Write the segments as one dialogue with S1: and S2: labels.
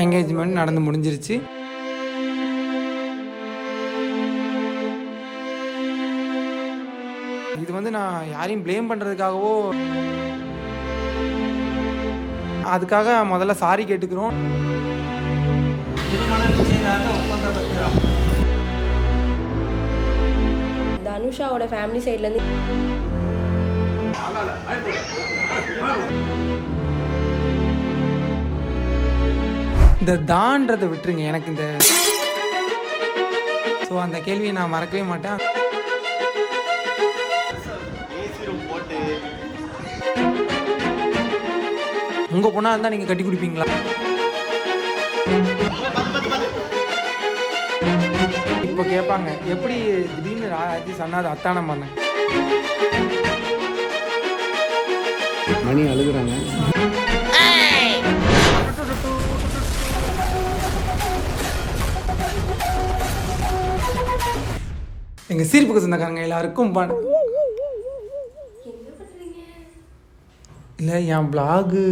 S1: Engagement நடந்து முடிஞ்சிருச்சு. இது வந்து நான் யாரையும் ப்ளேம் பண்ணுறதுக்காகவோ, அதுக்காக முதல்ல சாரி கேட்டுக்கிறோம்.
S2: தனுஷாவோட ஃபேமிலி சைட்லேருந்து
S1: இந்த தான்றதை விட்டுருங்க. எனக்கு இந்த ஸோ அந்த கேள்வியை நான் மறக்கவே மாட்டேன். உங்கள் பொண்ணாக இருந்தால் நீங்கள் கட்டி கொடுப்பீங்களா? இப்போ கேட்பாங்க, எப்படி திடீர்னு ராஜி சொன்னாது அத்தானம் பண்ண
S3: மணி அழுகுறாங்க.
S1: எங்கள் சிரிப்புக்கு சொந்தக்காரங்க எல்லாருக்கும் இல்லை என் பிளாகு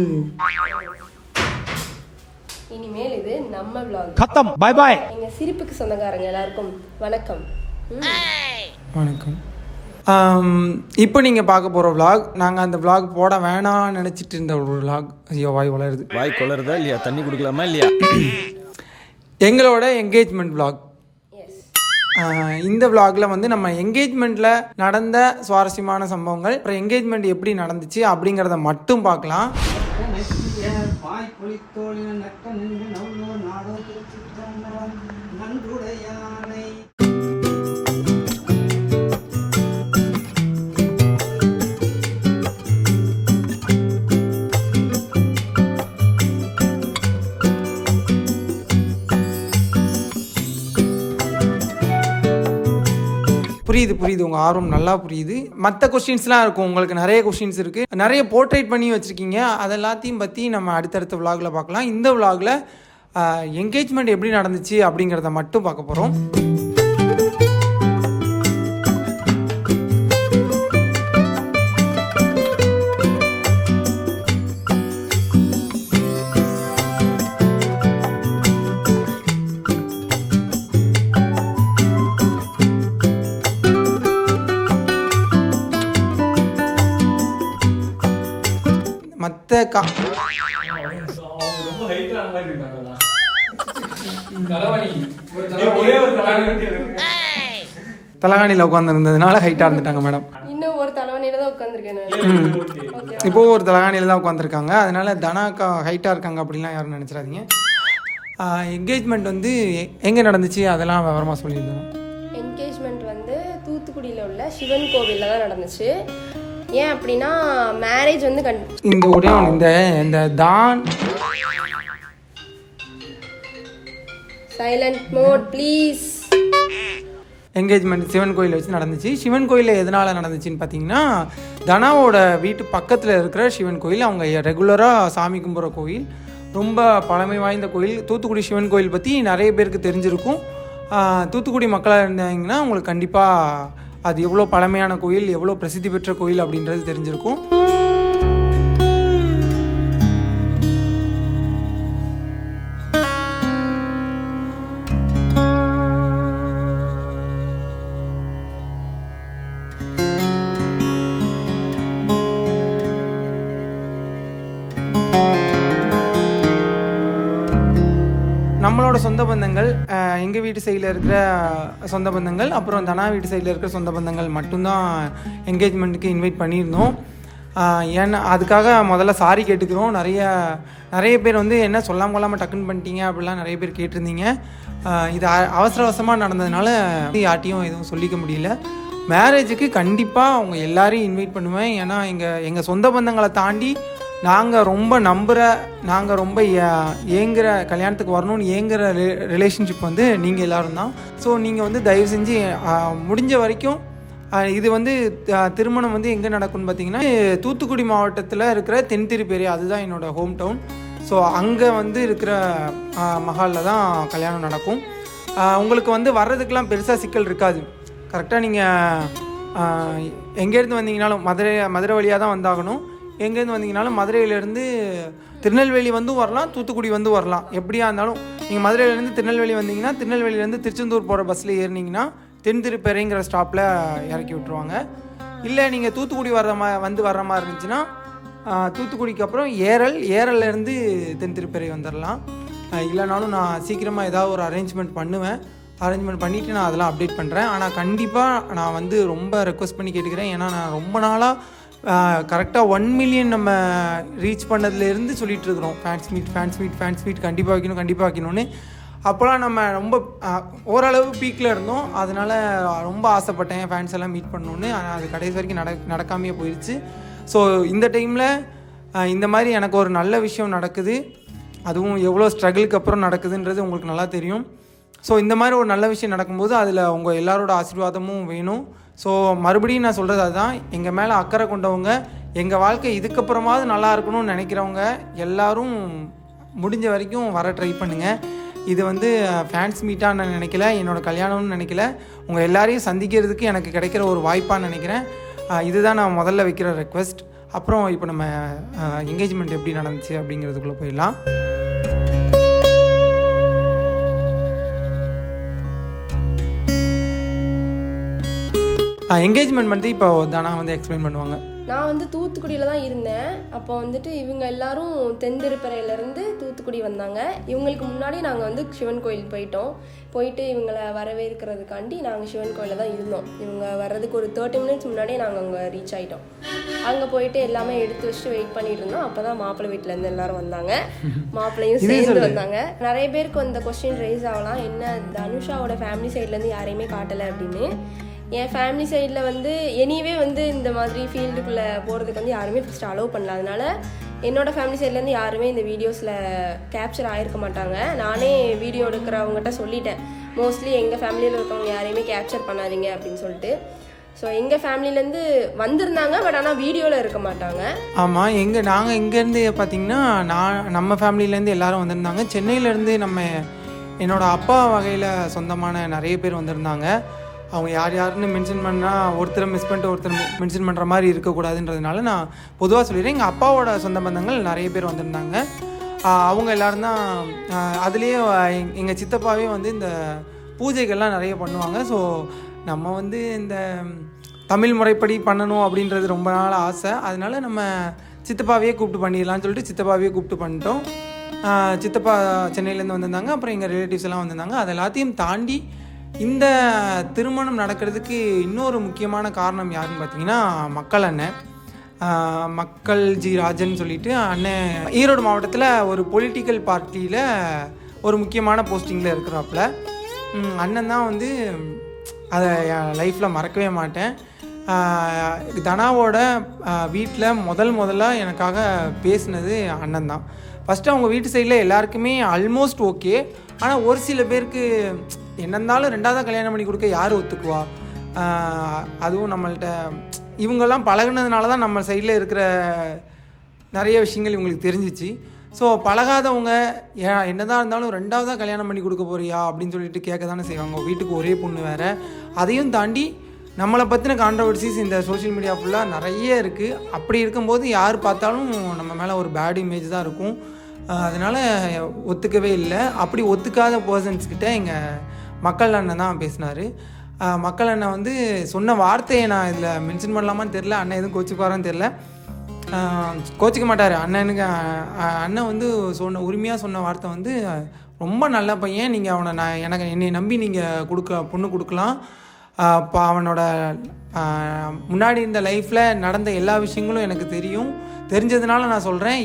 S2: இனிமேல் இது நம்ம vlog.
S3: खत्म, बाय बाय.
S2: எங்க சிரிப்புக்கு சொந்தக்காரங்க எல்லாருக்கும் வணக்கம்.
S1: வணக்கம். இப்போ நீங்கள் பார்க்க போகிற vlog, நாங்கள் அந்த vlog போட வேணாம்னு நினச்சிட்டு இருந்த ஒரு vlog. ஐயோ வாய் வளருது.
S3: வாய் கொளருதா இல்லையா? தண்ணி குடிக்கலாமா இல்லையா?
S1: எங்களோட என்கேஜ்மெண்ட் vlog. இந்த vlogல வந்து நம்ம என்கேஜ்மெண்ட்டில் நடந்த சுவாரஸ்யமான சம்பவங்கள், அப்புறம் என்கேஜ்மெண்ட் எப்படி நடந்துச்சு அப்படிங்கிறத மட்டும் பார்க்கலாம். புரியுது உங்கள் ஆர்வம் நல்லா புரியுது. மற்ற கொஸ்டின்ஸ்லாம் இருக்கும், உங்களுக்கு நிறைய கொஸ்டின்ஸ் இருக்குது, நிறைய போர்ட்ரேட் பண்ணி வச்சுருக்கீங்க. அதெல்லாத்தையும் பற்றி நம்ம அடுத்தடுத்த விலாகில் பார்க்கலாம். இந்த விலாகில் என்கேஜ்மெண்ட் எப்படி நடந்துச்சு அப்படிங்கிறத மட்டும் பார்க்க போகிறோம். தலகாணியில் உட்காந்துருந்ததுனால ஹைட்டாக இருந்துட்டாங்க மேடம்.
S2: இன்னும் ஒரு தலைவனியில தான் உட்காந்துருக்கேன்.
S1: இப்போ ஒரு தலகாணியில் தான் உட்காந்துருக்காங்க. அதனால தனாக்கா ஹைட்டாக இருக்காங்க அப்படின்லாம் யாரும் நினச்சிடாதீங்க. என்கேஜ்மெண்ட் வந்து எங்கே நடந்துச்சு அதெல்லாம் விவரமாக சொல்லியிருந்தோம்.
S2: என்கேஜ்மெண்ட் வந்து தூத்துக்குடியில் உள்ள சிவன் கோவிலில் தான் நடந்துச்சு. ஏன் அப்படின்னா மேரேஜ் வந்து
S1: இந்த ஒரே இந்த தான்
S2: silent mode please.
S1: Engagement Sivan கோயிலில் வச்சு நடந்துச்சு. சிவன் கோயிலில் எதனால் நடந்துச்சுன்னு பார்த்தீங்கன்னா, தனாவோட வீட்டு பக்கத்தில் இருக்கிற சிவன் கோயில், அவங்க ரெகுலராக சாமி கும்பிட்ற கோயில், ரொம்ப பழமை வாய்ந்த கோயில். தூத்துக்குடி சிவன் கோயில் பற்றி நிறைய பேருக்கு தெரிஞ்சிருக்கும். தூத்துக்குடி மக்களாக இருந்தாங்கன்னா உங்களுக்கு கண்டிப்பாக அது எவ்வளோ பழமையான கோயில், எவ்வளோ பிரசித்தி பெற்ற கோயில் அப்படின்றது தெரிஞ்சிருக்கும். நம்மளோட சொந்த பந்தங்கள், எங்கள் வீட்டு சைடில் இருக்கிற சொந்த பந்தங்கள், அப்புறம் தனா வீட்டு சைடில் இருக்கிற சொந்த பந்தங்கள் மட்டும்தான் என்கேஜ்மெண்ட்டுக்கு இன்வைட் பண்ணியிருந்தோம். ஏன்னா அதுக்காக முதல்ல சாரி கேட்டுக்கிறோம். நிறைய பேர் வந்து என்ன சொல்லாமல் டக்குன்னு பண்ணிட்டீங்க அப்படிலாம் நிறைய பேர் கேட்டிருந்தீங்க. இது அவசர அவசரமாக நடந்ததுனால யார்ட்டையும் எதுவும் சொல்லிக்க முடியல. மேரேஜுக்கு கண்டிப்பாக அவங்க எல்லாரையும் இன்வைட் பண்ணுவேன். ஏன்னா எங்கள் சொந்த பந்தங்களை தாண்டி நாங்கள் ரொம்ப ஏங்குற கல்யாணத்துக்கு வரணும்னு ஏங்குற ரிலேஷன்ஷிப் வந்து நீங்கள் எல்லோரும் தான். ஸோ நீங்கள் வந்து தயவு செஞ்சு முடிஞ்ச வரைக்கும் இது வந்து திருமணம் வந்து எங்கே நடக்கும்னு பார்த்தீங்கன்னா, தூத்துக்குடி மாவட்டத்தில் இருக்கிற தென்திருப்பேரி, அதுதான் என்னோடய ஹோம் டவுன். ஸோ அங்கே வந்து இருக்கிற மஹாலில் தான் கல்யாணம் நடக்கும். உங்களுக்கு வந்து வர்றதுக்கெலாம் பெருசாக சிக்கல் இருக்காது. கரெக்டாக நீங்கள் எங்கேருந்து வந்தீங்கனாலும் மதுரை வழியாக தான் வந்தாகணும். எங்கேருந்து வந்தீங்கனாலும் மதுரையிலேருந்து திருநெல்வேலி வந்து வரலாம், தூத்துக்குடி வந்து வரலாம். எப்படியா இருந்தாலும் நீங்கள் மதுரையிலேருந்து திருநெல்வேலி வந்தீங்கன்னா திருநெல்வேலியிலேருந்து திருச்செந்தூர் போகிற பஸ்ஸில் ஏறினீங்கன்னா தென்திருப்பேரைங்கிற ஸ்டாப்பில் இறக்கி விட்ருவாங்க. இல்லை நீங்கள் தூத்துக்குடி வர்ற மாதிரி இருந்துச்சுன்னா தூத்துக்குடிக்கு அப்புறம் ஏரல்லேருந்து தென்திருப்பேரை வந்துடலாம். இல்லைனாலும் நான் சீக்கிரமாக ஏதாவது ஒரு அரேஞ்ச்மெண்ட் பண்ணிவிட்டு நான் அதெல்லாம் அப்டேட் பண்ணுறேன். ஆனால் கண்டிப்பாக நான் வந்து ரொம்ப ரெக்வஸ்ட் பண்ணி கேட்டுக்கிறேன். ஏன்னா நான் ரொம்ப நாளாக கரெக்டாக 1 மில்லியன் நம்ம ரீச் பண்ணதுலேருந்து சொல்லிகிட்ருக்குறோம் ஃபேன்ஸ் மீட் கண்டிப்பாக வைக்கணும்னு. அப்போலாம் நம்ம ரொம்ப ஓரளவு பீக்கில் இருந்தோம். அதனால் ரொம்ப ஆசைப்பட்டேன் ஃபேன்ஸ் எல்லாம் மீட் பண்ணணுன்னு. ஆனால் அது கடைசி வரைக்கும் நடக்காமையே போயிடுச்சு. ஸோ இந்த டைமில் இந்த மாதிரி எனக்கு ஒரு நல்ல விஷயம் நடக்குது, அதுவும் எவ்வளோ ஸ்ட்ரகிளுக்கு அப்புறம் நடக்குதுன்றது உங்களுக்கு நல்லா தெரியும். ஸோ இந்த மாதிரி ஒரு நல்ல விஷயம் நடக்கும்போது அதில் உங்கள் எல்லாரோட ஆசீர்வாதமும் வேணும். ஸோ மறுபடியும் நான் சொல்கிறது அதுதான், எங்கள் மேலே அக்கறை கொண்டவங்க, எங்கள் வாழ்க்கை இதுக்கப்புறமாவது நல்லா இருக்கணும்னு நினைக்கிறவங்க எல்லாரும் முடிஞ்ச வரைக்கும் வர ட்ரை பண்ணுங்கள். இது வந்து ஃபேன்ஸ் மீட்டாக நான் நினைக்கல, என்னோடய கல்யாணம்னு நினைக்கல, உங்கள் எல்லாரையும் சந்திக்கிறதுக்கு எனக்கு கிடைக்கிற ஒரு வாய்ப்பான்னு நினைக்கிறேன். இதுதான் நான் முதல்ல வைக்கிற ரெக்வெஸ்ட். அப்புறம் இப்போ நம்ம என்கேஜ்மெண்ட் எப்படி நடந்துச்சு அப்படிங்கிறதுக்குள்ளே போயிடலாம். என்கேஜ்மெண்ட் வந்து இப்போ தானா வந்து எக்ஸ்பிளைன் பண்ணுவாங்க.
S2: நான் வந்து தூத்துக்குடியில் தான் இருந்தேன். அப்போ வந்துட்டு இவங்க எல்லாரும் தென்திருப்பறையிலேருந்து தூத்துக்குடி வந்தாங்க. இவங்களுக்கு முன்னாடி நாங்கள் வந்து சிவன் கோயில் போயிட்டு இவங்களை வரவேற்கிறதுக்காண்டி நாங்கள் சிவன் கோயிலில் தான் இருந்தோம். இவங்க வர்றதுக்கு ஒரு 30 மினிட்ஸ் முன்னாடியே நாங்கள் அங்கே ரீச் ஆகிட்டோம். அங்கே போயிட்டு எல்லாமே எடுத்து வச்சுட்டு வெயிட் பண்ணிட்டு இருந்தோம். அப்போ தான் மாப்பிள்ளை வீட்டிலேருந்து எல்லாரும் வந்தாங்க, மாப்பிள்ளையும் சேர்ந்து வந்தாங்க. நிறைய பேருக்கு அந்த கொஸ்டின் ரைஸ் ஆகலாம், என்ன தனுஷாவோட ஃபேமிலி சைட்லேருந்து யாரையுமே காட்டலை அப்படின்னு. என் ஃபேமிலி சைடில் வந்து எனிவே வந்து இந்த மாதிரி ஃபீல்டுக்குள்ளே போகிறதுக்கு வந்து யாருமே ஃபஸ்ட்டு அலோவ் பண்ணல. அதனால் என்னோடய ஃபேமிலி சைட்லேருந்து யாருமே இந்த வீடியோஸில் கேப்சர் ஆகிருக்க மாட்டாங்க. நானே வீடியோ எடுக்கிறவங்ககிட்ட சொல்லிட்டேன், மோஸ்ட்லி எங்கள் ஃபேமிலியில் இருக்கவங்க யாரையுமே கேப்சர் பண்ணாதீங்க அப்படின்னு சொல்லிட்டு. ஸோ எங்கள் ஃபேமிலியிலேருந்து வந்திருந்தாங்க, பட் ஆனால் வீடியோவில் இருக்க மாட்டாங்க.
S1: ஆமாம், நாங்கள் இங்கேருந்து பார்த்திங்கன்னா நம்ம ஃபேமிலியிலேருந்து எல்லோரும் வந்திருந்தாங்க. சென்னையிலேருந்து என்னோடய அப்பா வகையில் சொந்தமான நிறைய பேர் வந்திருந்தாங்க. அவங்க யாருன்னு மென்ஷன் பண்ணால் ஒருத்தரை மிஸ் பண்ணிட்டு ஒருத்தர் மென்ஷன் பண்ணுற மாதிரி இருக்கக்கூடாதுன்றதுனால நான் பொதுவாக சொல்லிடுறேன். எங்கள் அப்பாவோட சொந்த பந்தங்கள் நிறைய பேர் வந்திருந்தாங்க. அவங்க எல்லோரும் தான். அதுலேயே எங்கள் சித்தப்பாவே வந்து இந்த பூஜைகள்லாம் நிறைய பண்ணுவாங்க. ஸோ நம்ம வந்து இந்த தமிழ் முறைப்படி பண்ணணும் அப்படின்றது ரொம்ப நாள் ஆசை. அதனால நம்ம சித்தப்பாவையே கூப்பிட்டு பண்ணிடலான்னு சொல்லிட்டு சித்தப்பாவையே கூப்பிட்டு பண்ணிட்டோம். சித்தப்பா சென்னையிலேருந்து வந்திருந்தாங்க, அப்புறம் எங்கள் ரிலேட்டிவ்ஸ் எல்லாம் வந்திருந்தாங்க. அது எல்லாத்தையும் தாண்டி இந்த திருமணம் நடக்கிறதுக்கு இன்னொரு முக்கியமான காரணம் யாருன்னு பார்த்தீங்கன்னா மக்கள் ஜி ராஜன் சொல்லிட்டு அண்ணன் ஈரோடு மாவட்டத்தில் ஒரு பொலிட்டிக்கல் பார்ட்டியில் ஒரு முக்கியமான போஸ்டிங்கில் இருக்கிறாப்புல. அண்ணன் தான் வந்து அதை என் லைஃப்பில் மறக்கவே மாட்டேன். தனாவோட வீட்டில் முதலாக எனக்காக பேசினது அண்ணன் தான். ஃபஸ்ட்டு அவங்க வீட்டு சைடில் எல்லாருக்குமே ஆல்மோஸ்ட் ஓகே. ஆனால் ஒரு சில பேருக்கு என்ன இருந்தாலும் 2ஆவது கல்யாணம் பண்ணி கொடுக்க யார் ஒத்துக்குவா? அதுவும் நம்மள்கிட்ட இவங்கெல்லாம் பழகுனதுனால தான் நம்ம சைடில் இருக்கிற நிறைய விஷயங்கள் இவங்களுக்கு தெரிஞ்சிச்சு. ஸோ பழகாதவங்க என்னதான் இருந்தாலும் 2ஆவதாக கல்யாணம் பண்ணி கொடுக்க போறியா அப்படின்னு சொல்லிட்டு கேட்க தானே செய்வாங்க. வீட்டுக்கு ஒரே பொண்ணு வேறு. அதையும் தாண்டி நம்மளை பற்றின கான்ட்ரவர்சிஸ் இந்த சோஷியல் மீடியா ஃபுல்லாக நிறைய இருக்குது. அப்படி இருக்கும்போது யார் பார்த்தாலும் நம்ம மேலே ஒரு பேட் இமேஜ் தான் இருக்கும். அதனால் ஒத்துக்கவே இல்லை. அப்படி ஒத்துக்காத பர்சன்ஸ்கிட்ட எங்கள் மக்கள் அண்ணன் தான் பேசினார். மக்கள் அண்ணன் வந்து சொன்ன வார்த்தையை நான் இதில் மென்ஷன் பண்ணலாமான்னு தெரில. அண்ணன் எதுவும் கோச்சிக்குவாரான்னு தெரில. கோச்சிக்க மாட்டார் அண்ணனுக்கு. அண்ணன் வந்து உரிமையாக சொன்ன வார்த்தை வந்து, ரொம்ப நல்ல பையன், நீங்கள் அவனை என்னை நம்பி நீங்கள் பொண்ணு கொடுக்கலாம். இப்போ அவனோட முன்னாடி இந்த லைஃப்பில் நடந்த எல்லா விஷயங்களும் எனக்கு தெரிஞ்சதுனால நான் சொல்கிறேன்,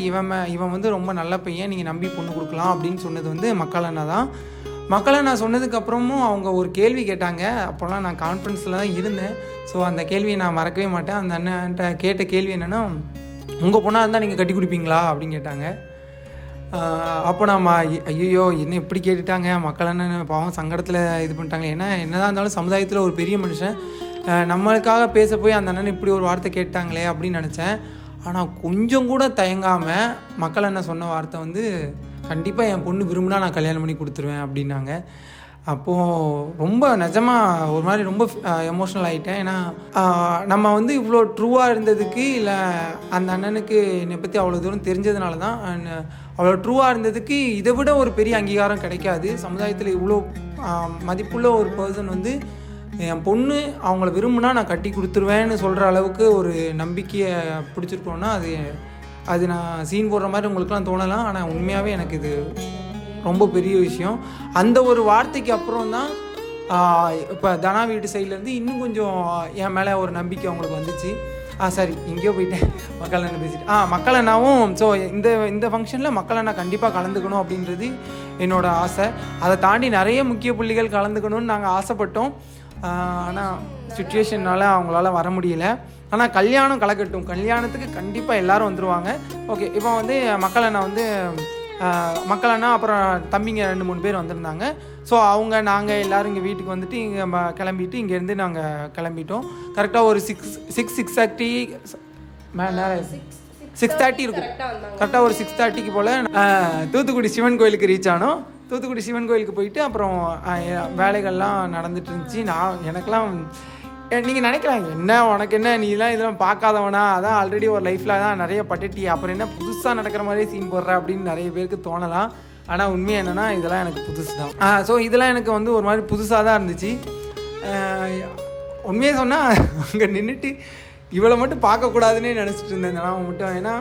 S1: இவன் வந்து ரொம்ப நல்ல பையன், நீங்கள் நம்பி பொண்ணு கொடுக்கலாம் அப்படின்னு சொன்னது வந்து மக்கள் அண்ணா தான். மக்களை நான் சொன்னதுக்கப்புறமும் அவங்க ஒரு கேள்வி கேட்டாங்க. அப்போல்லாம் நான் கான்ஃபரன்ஸில் தான் இருந்தேன். ஸோ அந்த கேள்வியை நான் மறக்கவே மாட்டேன். அந்த அண்ணன்ட்ட கேட்ட கேள்வி என்னென்னா, உங்கள் பொண்ணாக இருந்தால் நீங்கள் கட்டி கொடுப்பீங்களா அப்படின்னு கேட்டாங்க. அப்போ நான் ஐயோ என்ன இப்படி கேட்டுட்டாங்க, மக்கள் என்ன பாவம் சங்கடத்தில் இது பண்ணிட்டாங்க. ஏன்னா என்னதான் இருந்தாலும் சமுதாயத்தில் ஒரு பெரிய மனுஷன், நம்மளுக்காக பேச போய் அந்த அண்ணன் இப்படி ஒரு வார்த்தை கேட்டாங்களே அப்படின்னு நினச்சேன். ஆனால் கொஞ்சம் கூட தயங்காமல் மக்கள் என்ன சொன்ன வார்த்தை வந்து, கண்டிப்பாக என் பொண்ணு விரும்பினா நான் கல்யாணம் பண்ணி கொடுத்துருவேன் அப்படின்னாங்க. அப்போது ரொம்ப நிஜமாக ஒரு மாதிரி ரொம்ப எமோஷ்னல் ஆகிட்டேன். ஏன்னா நம்ம வந்து இவ்வளோ ட்ரூவாக இருந்ததுக்கு இல்லை அந்த அண்ணனுக்கு என்னை பற்றி அவ்வளோ தூரம் தெரிஞ்சதுனால தான் அவ்வளோ ட்ரூவாக இருந்ததுக்கு இதை விட ஒரு பெரிய அங்கீகாரம் கிடைக்காது. சமுதாயத்தில் இவ்வளோ மதிப்புள்ள ஒரு பர்சன் வந்து என் பொண்ணு அவங்கள விரும்புனா நான் கட்டி கொடுத்துருவேன்னு சொல்கிற அளவுக்கு ஒரு நம்பிக்கையை பிடிச்சிருக்கோன்னா அது நான் சீன் போடுற மாதிரி உங்களுக்குலாம் தோணலாம். ஆனால் உண்மையாகவே எனக்கு இது ரொம்ப பெரிய விஷயம். அந்த ஒரு வார்த்தைக்கு அப்புறம் தான் இப்போ தனா வீட்டு சைட்லேருந்து இன்னும் கொஞ்சம் என் மேலே ஒரு நம்பிக்கை அவங்களுக்கு வந்துச்சு. சரி எங்கேயோ போயிட்டேன் மக்கள் அண்ணன் பேசிட்டு மக்கள் அண்ணாவும் ஸோ இந்த ஃபங்க்ஷனில் மக்கள் அண்ணா கண்டிப்பாக கலந்துக்கணும் அப்படின்றது என்னோடய ஆசை. அதை தாண்டி நிறைய முக்கிய புள்ளிகள் கலந்துக்கணும்னு நாங்கள் ஆசைப்பட்டோம். ஆனால் சுச்சுவேஷனால் அவங்களால வர முடியல. ஆனால் கல்யாணம் கலக்கட்டும், கல்யாணத்துக்கு கண்டிப்பாக எல்லோரும் வந்துடுவாங்க. ஓகே, இப்போ வந்து மக்கள் அண்ணா வந்து மக்கள் அண்ணா அப்புறம் தம்பிங்க 2-3 பேர் வந்திருந்தாங்க. ஸோ நாங்கள் எல்லோரும் இங்கே வீட்டுக்கு வந்துட்டு இங்கே கிளம்பிட்டு இங்கேருந்து நாங்கள் கிளம்பிட்டோம். கரெக்டாக ஒரு 6:30 இருக்கும். கரெக்டாக ஒரு 6:30 போல் தூத்துக்குடி சிவன் கோயிலுக்கு ரீச் ஆனோம். தூத்துக்குடி சிவன் கோயிலுக்கு போயிட்டு அப்புறம் வேலைகள்லாம் நடந்துட்டு இருந்துச்சு. எனக்கெல்லாம் நீங்கள் நினைக்கலாம் என்ன உனக்கு என்ன நீலாம் இதெல்லாம் பார்க்காதவனா, அதான் ஆல்ரெடி ஒரு லைஃப்பில் தான் நிறைய பட்டுட்டி, அப்புறம் என்ன புதுசாக நடக்கிற மாதிரியே சீன் போடுற அப்படின்னு நிறைய பேருக்கு தோணலாம். ஆனால் உண்மை என்னென்னா இதெல்லாம் எனக்கு புதுசு தான். ஸோ இதெல்லாம் எனக்கு வந்து ஒரு மாதிரி புதுசாக தான் இருந்துச்சு. உண்மையை சொன்னால் அங்கே நின்றுட்டு இவளை மட்டும் பார்க்கக்கூடாதுன்னே நினச்சிட்டு இருந்தேன் நான் மட்டும். ஏன்னா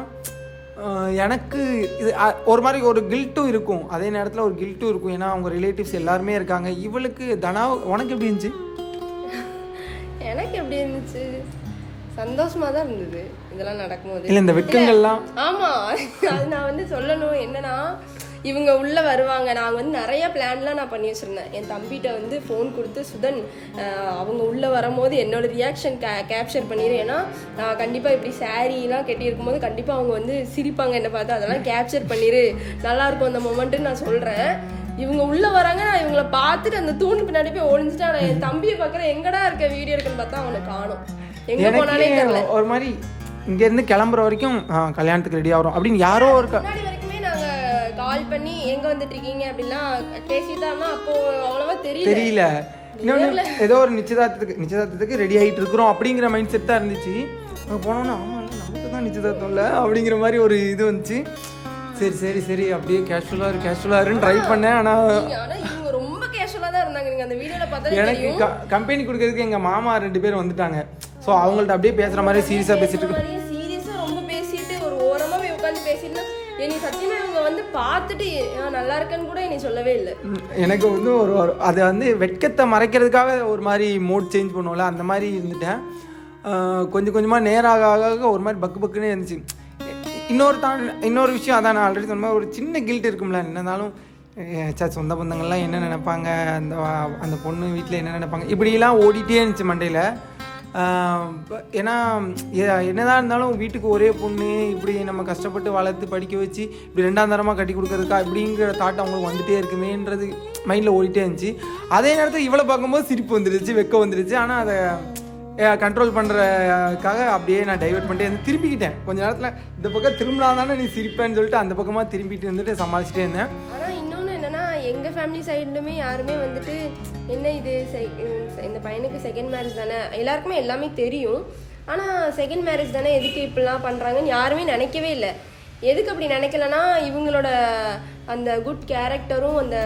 S1: எனக்கு இது ஒரு மாதிரி ஒரு கில்ட்டும் இருக்கும், அதே நேரத்தில் ஒரு கில்ட்டும் இருக்கும். ஏன்னா அவங்க ரிலேட்டிவ்ஸ் எல்லாருமே இருக்காங்க. இவளுக்கு தனா உனக்கு எப்படி இருந்துச்சு?
S2: எனக்கு எப்படி இருந்துச்சு, சந்தோஷமாக தான் இருந்தது இதெல்லாம் நடக்கும்போது.
S1: இல்லை இந்த வெட்கங்கள்லாம்
S2: ஆமாம், அது நான் வந்து சொல்லணும். என்னன்னா இவங்க உள்ளே வருவாங்க. நாங்கள் வந்து நிறைய பிளான்லாம் நான் பண்ணி வச்சுருந்தேன். என் தம்பிகிட்ட வந்து ஃபோன் கொடுத்து சுதன் அவங்க உள்ளே வரும்போது என்னோடய ரியாக்ஷன் கேப்சர் பண்ணிடு. ஏன்னா நான் கண்டிப்பாக இப்படி சாரீலாம் கட்டியிருக்கும் போது கண்டிப்பாக அவங்க வந்து சிரிப்பாங்க என்னை பார்த்து, அதெல்லாம் கேப்சர் பண்ணிடு, நல்லாயிருக்கும் அந்த மொமெண்ட்டுன்னு நான் சொல்கிறேன். இவங்க உள்ளே வராங்க, நான் இவங்கள பார்த்துட்டு அந்த தூண் பின்னாடி போய் ஒழிஞ்சிட்டு நான் என் தம்பியை பார்க்குறேன், எங்கடா இருக்க வீடியோ இருக்குன்னு பார்த்தா அவனை காணும். எங்கே போனாலே தெரியல.
S1: ஒரு மாதிரி இங்கேருந்து கிளம்புற வரைக்கும் கல்யாணத்துக்கு ரெடி ஆகிறோம் அப்படின்னு யாரோ ஒரு
S2: முன்னாடி வரைக்குமே நாங்கள் கால் பண்ணி எங்கே வந்துட்டு இருக்கீங்க அப்படின்லாம் பேசிட்டாங்கன்னா அப்போ அவ்வளோவா தெரியல.
S1: இன்னொன்று ஏதோ ஒரு நிச்சயதார்த்தத்துக்கு ரெடி ஆகிட்டு இருக்கிறோம் அப்படிங்கிற மைண்ட் செட் தான் இருந்துச்சு. அங்கே போனோன்னா ஆமாம் இல்லை நமக்கு தான் நிச்சயதார்த்தம் இல்லை அப்படிங்கிற மாதிரி ஒரு இது வந்துச்சு. சரி அப்படியே கேஷுவலாக ட்ரை பண்ணேன். ஆனால்
S2: இவங்க ரொம்ப கேஷுவலாக தான் இருந்தாங்க. நீங்கள் அந்த வீடியோவில் பார்த்தா
S1: எனக்கு கம்பெனி கொடுக்கறதுக்கு எங்கள் மாமா 2 பேர் வந்துட்டாங்க. ஸோ அவங்கள்ட்ட அப்படியே பேசுகிற மாதிரி சீரியஸாக பேசிட்டு
S2: ரொம்ப பேசிட்டு ஒரு ஓரமாக போய் உட்காந்து பேசிட்டு என்னை சத்தியமாக இவங்க வந்து பார்த்துட்டு நல்லா இருக்குன்னு கூட என்னை சொல்லவே இல்லை.
S1: எனக்கு வந்து அது வந்து வெட்கத்தை மறைக்கிறதுக்காக ஒரு மாதிரி மூட் சேஞ்ச் பண்ணுவோம்ல, அந்த மாதிரி இருந்துட்டேன். கொஞ்சம் கொஞ்சமாக நேராக ஆக ஒரு மாதிரி பக்குன்னே இருந்துச்சு. இன்னொரு விஷயம் அதான் நான் ஆல்ரெடி சொன்ன ஒரு சின்ன கில்ட் இருக்கும்ல. என்னன்னாலும் சொந்த பந்தங்கள்லாம் என்ன நினைப்பாங்க, அந்த பொண்ணு வீட்டில் என்ன நினைப்பாங்க, இப்படிலாம் ஓடிட்டே இருந்துச்சு மண்டையில். ஏன்னா என்னதான் இருந்தாலும் வீட்டுக்கு ஒரே பொண்ணு, இப்படி நம்ம கஷ்டப்பட்டு வளர்த்து படிக்க வச்சு இப்படி 2ஆம் தரமாக கட்டி கொடுக்கறதுக்கா இப்படிங்கிற தாட் அவங்களுக்கு வந்துகிட்டே இருக்குமேன்றது மைண்டில் ஓடிட்டே இருந்துச்சு. அதே நேரத்தில் இவ்வளோ பார்க்கும்போது சிரிப்பு வந்துடுச்சு, வெக்கம் வந்துடுச்சு. ஆனால் அதை கண்ட்ரோல் பண்ணுறதுக்காக அப்படியே நான் டைவர்ட் பண்ணிட்டு திரும்பிக்கிட்டேன். கொஞ்சம் நேரத்தில் இந்த பக்கம் திரும்பினா தானே நீ சிரிப்பேன்னு சொல்லிட்டு அந்த பக்கமாக திரும்பிட்டு வந்துட்டு சமாளிச்சுட்டே இருந்தேன்.
S2: ஆனால் இன்னொன்று என்னென்னா எங்கள் ஃபேமிலி சைடுலுமே யாருமே வந்துட்டு என்ன இது இந்த பையனுக்கு செகண்ட் மேரேஜ் தானே, எல்லாருக்குமே எல்லாமே தெரியும். ஆனால் செகண்ட் மேரேஜ் தானே எதுக்கு இப்படிலாம் பண்ணுறாங்கன்னு யாருமே நினைக்கவே இல்லை. எதுக்கு அப்படி நினைக்கலன்னா இவங்களோட அந்த குட் கேரக்டரும் அந்த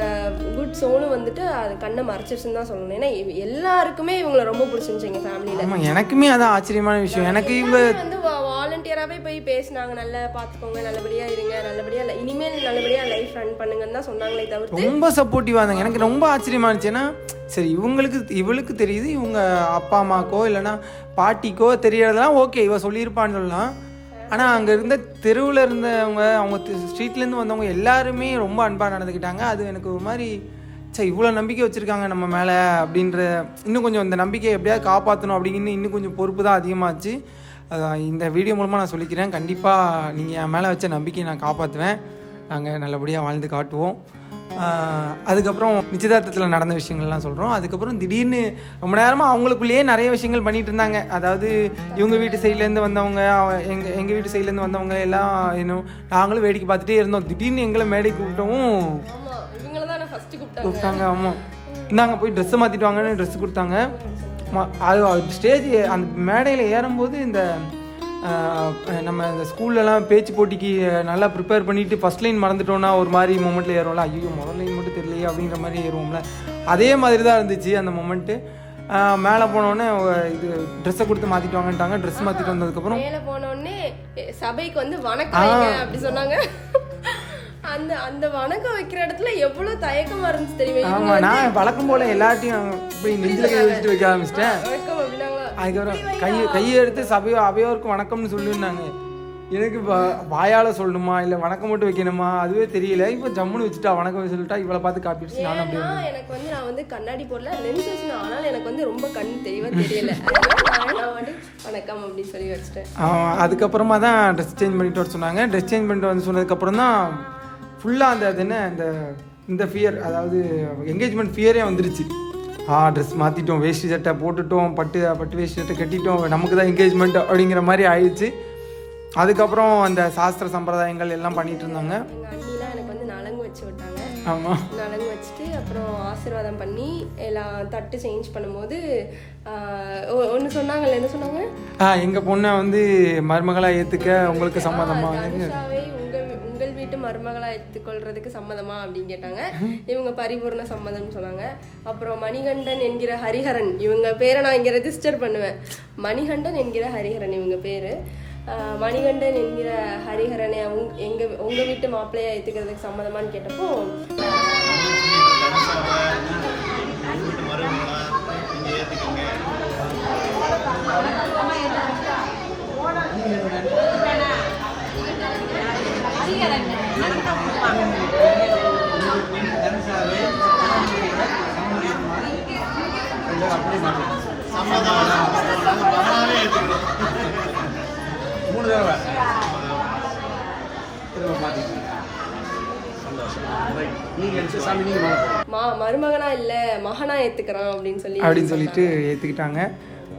S2: குட் சோனும் வந்துட்டு அது கண்ணை மறைச்சிருச்சுன்னு தான் சொல்லணும். ஏன்னா எல்லாருக்குமே இவங்களை ரொம்ப பிடிச்சிருந்துச்சு எங்கள் ஃபேமிலியில்.
S1: ஆமாம், எனக்குமே அதான் ஆச்சரியமான விஷயம். எனக்கு இவங்க
S2: வந்து வாலண்டியராகவே போய் பேசினாங்க, நல்லா பார்த்துக்கோங்க, நல்லபடியாக இருங்க, நல்லபடியாக இனிமேல் நல்லபடியாக லைஃப் ரன் பண்ணுங்கன்னு தான் சொன்னாங்களே தவிர்த்து
S1: ரொம்ப சப்போர்ட்டிவாக இருந்தாங்க. எனக்கு ரொம்ப ஆச்சரியமா இருந்துச்சு. ஏன்னா சரி இவளுக்கு தெரியுது, இவங்க அப்பா அம்மாக்கோ இல்லைன்னா பாட்டிக்கோ தெரியறதெல்லாம் ஓகே, இவ சொல்லியிருப்பான்னு சொல்லலாம். ஆனால் அங்கே இருந்த தெருவில் இருந்தவங்க, அவங்க ஸ்ட்ரீட்லேருந்து வந்தவங்க எல்லாருமே ரொம்ப அன்பாக நடந்துக்கிட்டாங்க. அது எனக்கு ஒரு மாதிரி இவ்வளோ நம்பிக்கை வச்சுருக்காங்க நம்ம மேலே அப்படின்ற இன்னும் கொஞ்சம் இந்த நம்பிக்கையை எப்படியாவது காப்பாற்றணும் அப்படிங்கின்னு இன்னும் கொஞ்சம் பொறுப்பு தான் அதிகமாச்சு. இந்த வீடியோ மூலமாக நான் சொல்லிக்கிறேன், கண்டிப்பாக நீங்கள் என் மேலே வச்ச நம்பிக்கையை நான் காப்பாற்றுவேன். நாங்கள் நல்லபடியாக வாழ்ந்து காட்டுவோம். அதுக்கப்புறம் நிச்சயதார்த்தத்தில் நடந்த விஷயங்கள்லாம் சொல்கிறோம். அதுக்கப்புறம் திடீர்னு ரொம்ப நேரமாக அவங்களுக்குள்ளேயே நிறைய விஷயங்கள் பண்ணிகிட்டு இருந்தாங்க. அதாவது இவங்க வீட்டு சைட்லேருந்து வந்தவங்க, எங்கள் வீட்டு சைட்லேருந்து வந்தவங்க எல்லாம் இன்னும் நாங்களும் வேடிக்கை பார்த்துட்டே இருந்தோம். திடீர்னு எங்களை மேடைக்கு கூப்பிட்டவும்
S2: இவங்கள தான் ஃபஸ்ட்டு கூப்பிட்டாங்க.
S1: ஆமாம், இந்தாங்க போய் ட்ரெஸ்ஸை மாற்றிட்டு வாங்கன்னு ட்ரெஸ் கொடுத்தாங்க. அது ஸ்டேஜ் அந்த மேடையில் ஏறும்போது இந்த நம்ம இந்த ஸ்கூல்லலாம் பேச்சு போட்டிக்கு நல்லா ப்ரிப்பேர் பண்ணிவிட்டு ஃபஸ்ட் லைன் மறந்துட்டோன்னா ஒரு மாதிரி மொமெண்ட்டில் ஏறும்ல, ஐயோ முதல் லைன் மட்டும் தெரியலையே அப்படிங்கிற மாதிரி ஏறுவோம்ல, அதே மாதிரி தான் இருந்துச்சு அந்த மொமெண்ட்டு. மேலே போனோடனே இது ட்ரெஸ்ஸை கொடுத்து மாற்றிட்டு வாங்கன்ட்டாங்க. ட்ரெஸ் மாற்றிட்டு வந்ததுக்கப்புறம்
S2: மேலே போனோடனே சபைக்கு வந்து வணக்கம் அப்படி சொன்னாங்க. அந்த அந்த வணக்கம் வைக்கிற இடத்துல எவ்வளோ தயக்கமா இருந்துச்சு தெரியுமா?
S1: ஆமாம், நான் வழக்கம் போல் எல்லாத்தையும் இப்படி நெஞ்சில் கை வச்சுட்டு வைக்க ஆரம்பிச்சிட்டேன்.
S2: வணக்கம் அப்படின்னாங்களா?
S1: அதுக்கப்புறம் கையை எடுத்து அவையோருக்கு வணக்கம்னு சொல்லியிருந்தாங்க. எனக்கு வாயால் சொல்லணுமா இல்லை வணக்கம் மட்டும் வைக்கணுமா அதுவே தெரியல. இப்போ ஜம்முன்னு வச்சுட்டா வணக்கம் சொல்லிட்டா இவளை பார்த்து காப்பி அடிச்சு நானும் அப்படி
S2: எனக்கு வந்து நான் வந்து கண்ணாடி போடல, லென்ஸ் வச்சு, ஆனால் எனக்கு வந்து ரொம்ப கண் தெளிவாக தெரியல. நான் வந்து வணக்கம் அப்படின்னு சொல்லி வச்சுட்டேன்.
S1: அதுக்கப்புறமா தான் ட்ரெஸ் சேஞ்ச் பண்ணிட்டு வர சொன்னாங்க. ட்ரெஸ் சேஞ்ச் பண்ணிட்டு வந்து சொன்னதுக்கப்புறம் தான் ஃபுல்லாக அந்த அது என்ன இந்த ஃபியர், அதாவது என்கேஜ்மெண்ட் ஃபியரே வந்துருச்சு. ட்ரெஸ் மாற்றிட்டோம், வேஷ்டி சட்டை போட்டுட்டோம், பட்டு வேஷ்டி சட்டை கட்டிட்டோம், நமக்கு தான் என்கேஜ்மெண்ட் அப்படிங்கிற மாதிரி ஆயிடுச்சு. அதுக்கப்புறம் அந்த சாஸ்திர சம்பிரதாயங்கள் எல்லாம் பண்ணிட்டு இருந்தாங்க.
S2: எங்கள் அண்ணிலாம் எனக்கு வந்து நலங்கு வச்சு விட்டாங்க.
S1: ஆமாம்,
S2: நலங்கு வச்சுட்டு அப்புறம் ஆசீர்வாதம் பண்ணி எல்லாம் தட்டு சேஞ்ச் பண்ணும்போது ஒன்று சொன்னாங்கல்ல, என்ன சொன்னாங்க?
S1: எங்கள் பொண்ணை வந்து மருமகளாக ஏற்றுக்க உங்களுக்கு சம்மதமா?
S2: உங்கள் வீட்டு மருமகளாக எடுத்துக்கொள்றதுக்கு சம்மதமா அப்படின்னு கேட்டாங்க. இவங்க பரிபூர்ண சம்மதம்னு சொன்னாங்க. அப்புறம் மணிகண்டன் என்கிற ஹரிஹரன், இவங்க பேரை நான் இங்கே ரெஜிஸ்டர் பண்ணுவேன். மணிகண்டன் என்கிற ஹரிஹரன் இவங்க பேர். மணிகண்டன் என்கிற ஹரிஹரனை உங்கள் வீட்டு மாப்பிள்ளையா ஏற்றுக்கிறதுக்கு சம்மதமானு கேட்டப்போ மருமகனா இல்ல மகனா ஏத்துக்கிறான் அப்படின்னு சொல்லிட்டு
S1: ஏத்துக்கிட்டாங்க.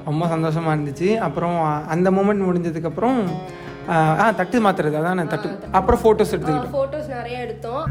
S1: ரொம்ப சந்தோஷமா இருந்துச்சு. அப்புறம் அந்த மூமெண்ட் முடிஞ்சதுக்கப்புறம் தட்டு மாத்துறது, அதான் தட்டு. அப்புறம் ஃபோட்டோஸ் எடுத்துக்கிட்டோம்.
S2: ஃபோட்டோஸ் நிறைய எடுத்தோம்.